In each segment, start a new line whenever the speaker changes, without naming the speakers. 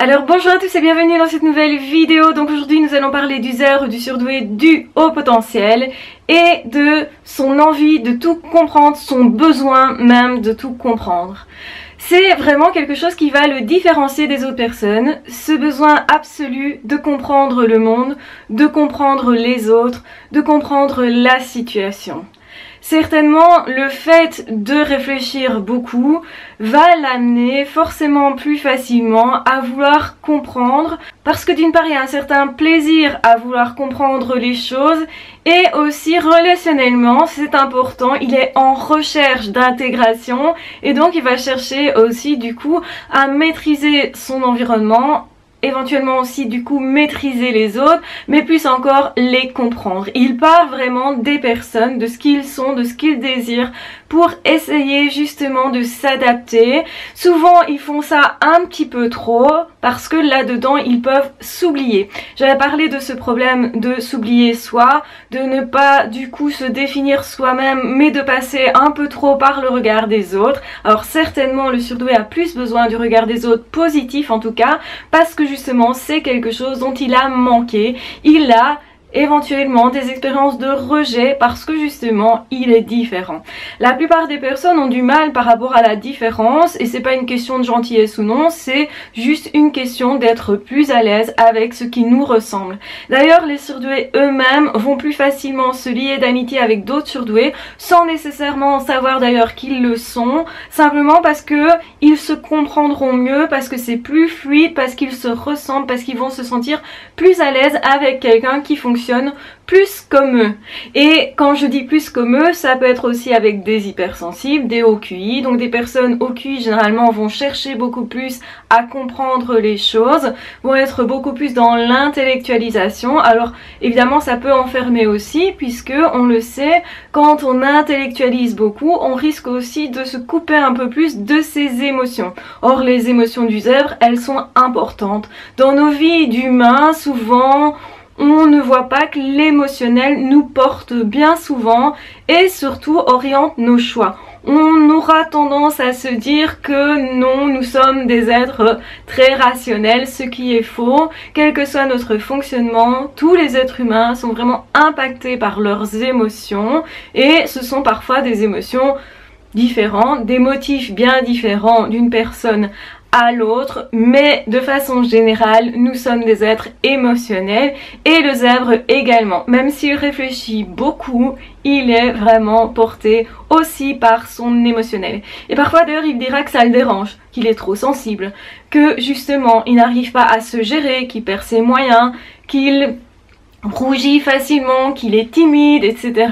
Alors bonjour à tous et bienvenue dans cette nouvelle vidéo. Donc aujourd'hui nous allons parler du zèbre, du surdoué, du haut potentiel et de son envie de tout comprendre, son besoin même de tout comprendre. C'est vraiment quelque chose qui va le différencier des autres personnes, ce besoin absolu de comprendre le monde, de comprendre les autres, de comprendre la situation. Certainement, le fait de réfléchir beaucoup va l'amener forcément plus facilement à vouloir comprendre, parce que d'une part, il y a un certain plaisir à vouloir comprendre les choses, et aussi relationnellement, c'est important, il est en recherche d'intégration, et donc il va chercher aussi du coup à maîtriser son environnement, éventuellement aussi du coup maîtriser les autres, mais plus encore les comprendre. Il part vraiment des personnes, de ce qu'ils sont, de ce qu'ils désirent, pour essayer justement de s'adapter. Souvent ils font ça un petit peu trop, parce que là-dedans ils peuvent s'oublier. J'avais parlé de ce problème de s'oublier soi, de ne pas du coup se définir soi-même, mais de passer un peu trop par le regard des autres. Alors certainement le surdoué a plus besoin du regard des autres, positif en tout cas, parce que justement c'est quelque chose dont il a manqué. Il a éventuellement des expériences de rejet parce que justement il est différent. La plupart des personnes ont du mal par rapport à la différence, et c'est pas une question de gentillesse ou non, c'est juste une question d'être plus à l'aise avec ce qui nous ressemble. D'ailleurs les surdoués eux-mêmes vont plus facilement se lier d'amitié avec d'autres surdoués sans nécessairement savoir d'ailleurs qu'ils le sont, simplement parce que ils se comprendront mieux, parce que c'est plus fluide, parce qu'ils se ressemblent, parce qu'ils vont se sentir plus à l'aise avec quelqu'un qui fonctionne plus comme eux. Et quand je dis plus comme eux, ça peut être aussi avec des hypersensibles, des hauts QI. Donc des personnes hauts QI généralement vont chercher beaucoup plus à comprendre les choses, vont être beaucoup plus dans l'intellectualisation. Alors évidemment ça peut enfermer aussi, puisque on le sait, quand on intellectualise beaucoup, on risque aussi de se couper un peu plus de ses émotions. Or les émotions du zèbre, elles sont importantes. Dans nos vies d'humains, souvent on ne voit pas que l'émotionnel nous porte bien souvent et surtout oriente nos choix. On aura tendance à se dire que non, nous sommes des êtres très rationnels, ce qui est faux. Quel que soit notre fonctionnement, tous les êtres humains sont vraiment impactés par leurs émotions, et ce sont parfois des émotions différentes, des motifs bien différents d'une personne à l'autre, mais de façon générale nous sommes des êtres émotionnels, et le zèbre également. Même s'il réfléchit beaucoup, il est vraiment porté aussi par son émotionnel. Et parfois d'ailleurs il dira que ça le dérange, qu'il est trop sensible, que justement il n'arrive pas à se gérer, qu'il perd ses moyens, qu'il rougit facilement, qu'il est timide, etc.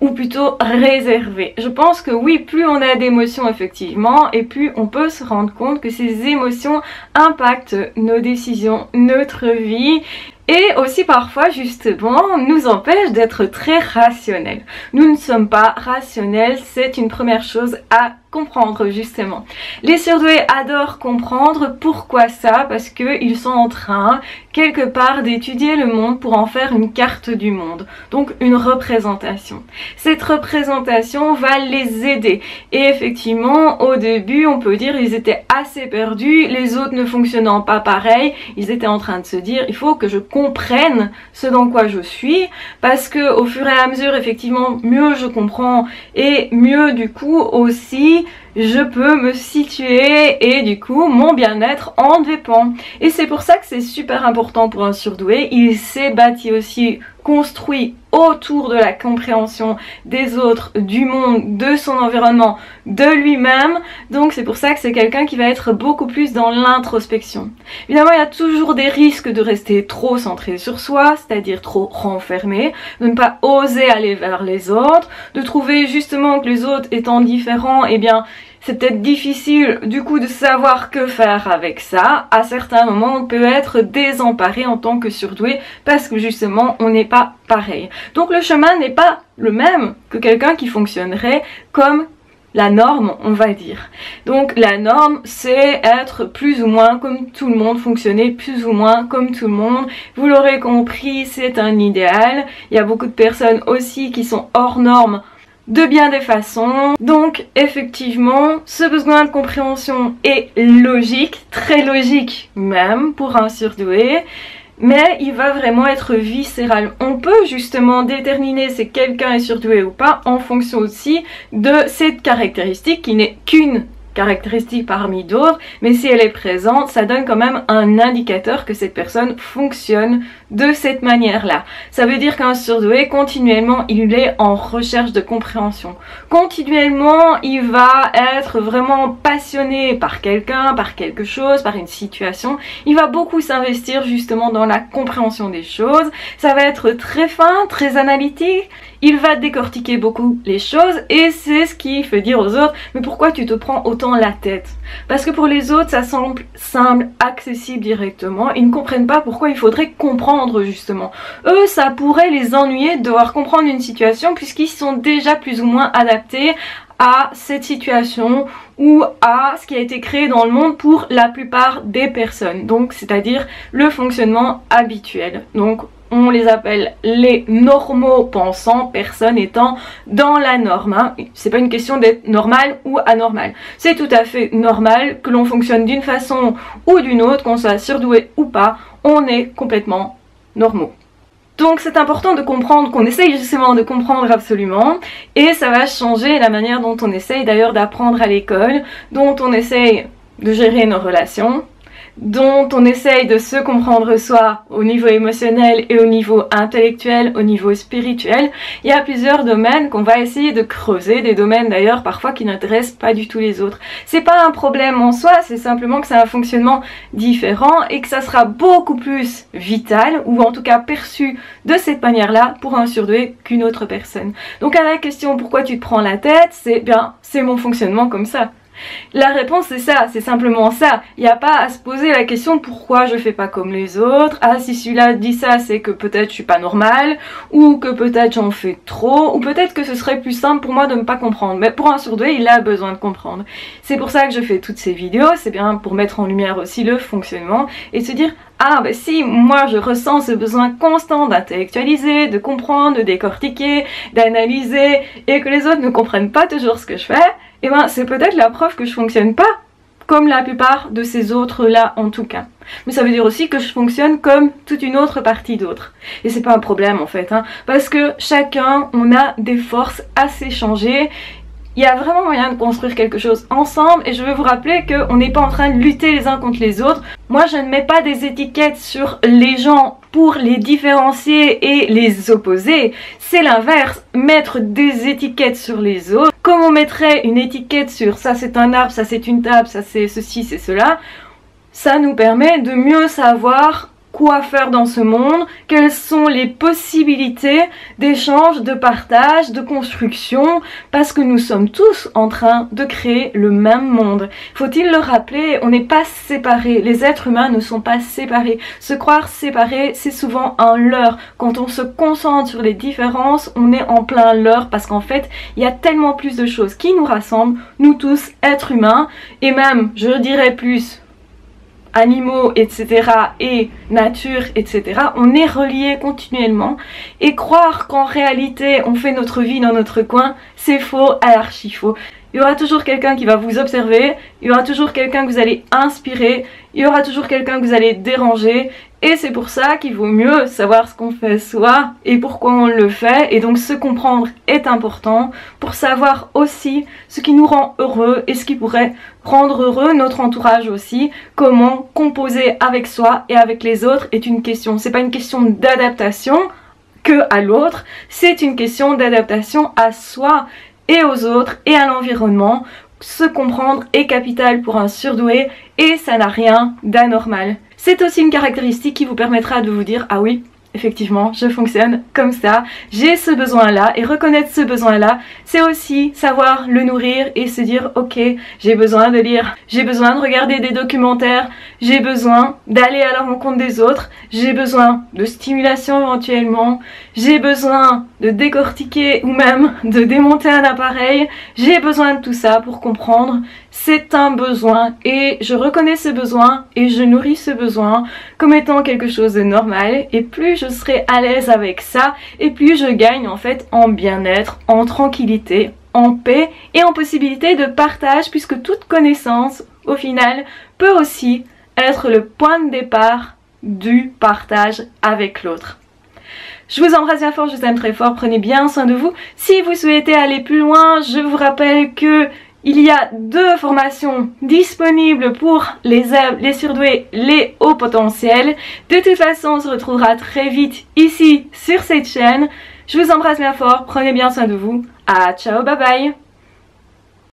Ou plutôt réservé. Je pense que oui, plus on a d'émotions effectivement, et plus on peut se rendre compte que ces émotions impactent nos décisions, notre vie, et aussi parfois justement nous empêchent d'être très rationnels. Nous ne sommes pas rationnels, c'est une première chose à comprendre justement. Les surdoués adorent comprendre. Pourquoi ça? Parce qu'ils sont en train quelque part d'étudier le monde pour en faire une carte du monde, donc une représentation. Cette représentation va les aider, et effectivement au début on peut dire ils étaient assez perdus, les autres ne fonctionnant pas pareil, ils étaient en train de se dire il faut que je comprenne ce dans quoi je suis, parce que au fur et à mesure effectivement mieux je comprends, et mieux du coup aussi je peux me situer, et du coup mon bien-être en dépend. Et c'est pour ça que c'est super important pour un surdoué. Il s'est bâti aussi, construit autour de la compréhension des autres, du monde, de son environnement, de lui-même. Donc c'est pour ça que c'est quelqu'un qui va être beaucoup plus dans l'introspection. Évidemment il y a toujours des risques de rester trop centré sur soi, c'est-à-dire trop renfermé, de ne pas oser aller vers les autres, de trouver justement que les autres étant différents, eh bien c'est peut-être difficile du coup de savoir que faire avec ça. À certains moments on peut être désemparé en tant que surdoué parce que justement on n'est pas pareil. Donc le chemin n'est pas le même que quelqu'un qui fonctionnerait comme la norme, on va dire. Donc la norme c'est être plus ou moins comme tout le monde, fonctionner plus ou moins comme tout le monde. Vous l'aurez compris, c'est un idéal. Il y a beaucoup de personnes aussi qui sont hors normes de bien des façons. Donc effectivement, ce besoin de compréhension est logique, très logique même pour un surdoué, mais il va vraiment être viscéral. On peut justement déterminer si quelqu'un est surdoué ou pas en fonction aussi de cette caractéristique qui n'est qu'une caractéristique parmi d'autres, mais si elle est présente, ça donne quand même un indicateur que cette personne fonctionne de cette manière-là. Ça veut dire qu'un surdoué, continuellement, il est en recherche de compréhension. Continuellement, il va être vraiment passionné par quelqu'un, par quelque chose, par une situation. Il va beaucoup s'investir justement dans la compréhension des choses. Ça va être très fin, très analytique. Il va décortiquer beaucoup les choses et c'est ce qui fait dire aux autres « Mais pourquoi tu te prends autant la tête ?» Parce que pour les autres, ça semble simple, accessible directement. Ils ne comprennent pas pourquoi il faudrait comprendre justement. Eux, ça pourrait les ennuyer de devoir comprendre une situation puisqu'ils sont déjà plus ou moins adaptés à cette situation ou à ce qui a été créé dans le monde pour la plupart des personnes. Donc, c'est-à-dire le fonctionnement habituel. Donc, on les appelle les normaux pensants, personnes étant dans la norme. Hein. C'est pas une question d'être normal ou anormal. C'est tout à fait normal que l'on fonctionne d'une façon ou d'une autre, qu'on soit surdoué ou pas, on est complètement normaux. Donc c'est important de comprendre, qu'on essaye justement de comprendre absolument, et ça va changer la manière dont on essaye d'ailleurs d'apprendre à l'école, dont on essaye de gérer nos relations, dont on essaye de se comprendre soi au niveau émotionnel et au niveau intellectuel, au niveau spirituel. Il y a plusieurs domaines qu'on va essayer de creuser, des domaines d'ailleurs parfois qui n'intéressent pas du tout les autres. C'est pas un problème en soi, c'est simplement que c'est un fonctionnement différent et que ça sera beaucoup plus vital, ou en tout cas perçu de cette manière-là pour un surdoué qu'une autre personne. Donc à la question pourquoi tu te prends la tête, c'est bien, c'est mon fonctionnement comme ça. La réponse c'est ça, c'est simplement ça. Il n'y a pas à se poser la question pourquoi je fais pas comme les autres. Ah, si celui-là dit ça, c'est que peut-être je suis pas normale, ou que peut-être j'en fais trop, ou peut-être que ce serait plus simple pour moi de ne pas comprendre. Mais pour un surdoué, il a besoin de comprendre. C'est pour ça que je fais toutes ces vidéos, c'est bien pour mettre en lumière aussi le fonctionnement et se dire ah ben si, moi je ressens ce besoin constant d'intellectualiser, de comprendre, de décortiquer, d'analyser, et que les autres ne comprennent pas toujours ce que je fais, et ben c'est peut-être la preuve que je fonctionne pas comme la plupart de ces autres-là en tout cas. Mais ça veut dire aussi que je fonctionne comme toute une autre partie d'autres. Et c'est pas un problème en fait, hein, parce que chacun, on a des forces à s'échanger. Il y a vraiment moyen de construire quelque chose ensemble, et je veux vous rappeler qu'on n'est pas en train de lutter les uns contre les autres. Moi je ne mets pas des étiquettes sur les gens pour les différencier et les opposer. C'est l'inverse, mettre des étiquettes sur les autres. Comme on mettrait une étiquette sur ça c'est un arbre, ça c'est une table, ça c'est ceci, c'est cela, ça nous permet de mieux savoir quoi faire dans ce monde, quelles sont les possibilités d'échange, de partage, de construction, parce que nous sommes tous en train de créer le même monde. Faut-il le rappeler, on n'est pas séparés, les êtres humains ne sont pas séparés. Se croire séparés, c'est souvent un leurre. Quand on se concentre sur les différences, on est en plein leurre, parce qu'en fait, il y a tellement plus de choses qui nous rassemblent, nous tous, êtres humains, et même, je dirais plus, animaux, etc. et nature, etc. On est reliés continuellement, et croire qu'en réalité on fait notre vie dans notre coin, c'est faux, à l'archi faux. Il y aura toujours quelqu'un qui va vous observer, il y aura toujours quelqu'un que vous allez inspirer, il y aura toujours quelqu'un que vous allez déranger, et c'est pour ça qu'il vaut mieux savoir ce qu'on fait soi et pourquoi on le fait, et donc se comprendre est important pour savoir aussi ce qui nous rend heureux et ce qui pourrait rendre heureux notre entourage aussi. Comment composer avec soi et avec les autres est une question, c'est pas une question d'adaptation que à l'autre, c'est une question d'adaptation à soi et aux autres et à l'environnement. Se comprendre est capital pour un surdoué et ça n'a rien d'anormal. C'est aussi une caractéristique qui vous permettra de vous dire ah oui, effectivement, je fonctionne comme ça, j'ai ce besoin-là, et reconnaître ce besoin-là, c'est aussi savoir le nourrir et se dire ok, j'ai besoin de lire, j'ai besoin de regarder des documentaires, j'ai besoin d'aller à la rencontre des autres, j'ai besoin de stimulation éventuellement, j'ai besoin de décortiquer ou même de démonter un appareil, j'ai besoin de tout ça pour comprendre c'est un besoin et je reconnais ce besoin et je nourris ce besoin comme étant quelque chose de normal, et plus je serai à l'aise avec ça et plus je gagne en fait en bien-être, en tranquillité, en paix et en possibilité de partage, puisque toute connaissance au final peut aussi être le point de départ du partage avec l'autre. Je vous embrasse bien fort, je vous aime très fort, prenez bien soin de vous. Si vous souhaitez aller plus loin, je vous rappelle que il y a 2 formations disponibles pour les surdoués, les hauts potentiels. De toute façon, on se retrouvera très vite ici sur cette chaîne. Je vous embrasse bien fort, prenez bien soin de vous. Ciao, bye bye.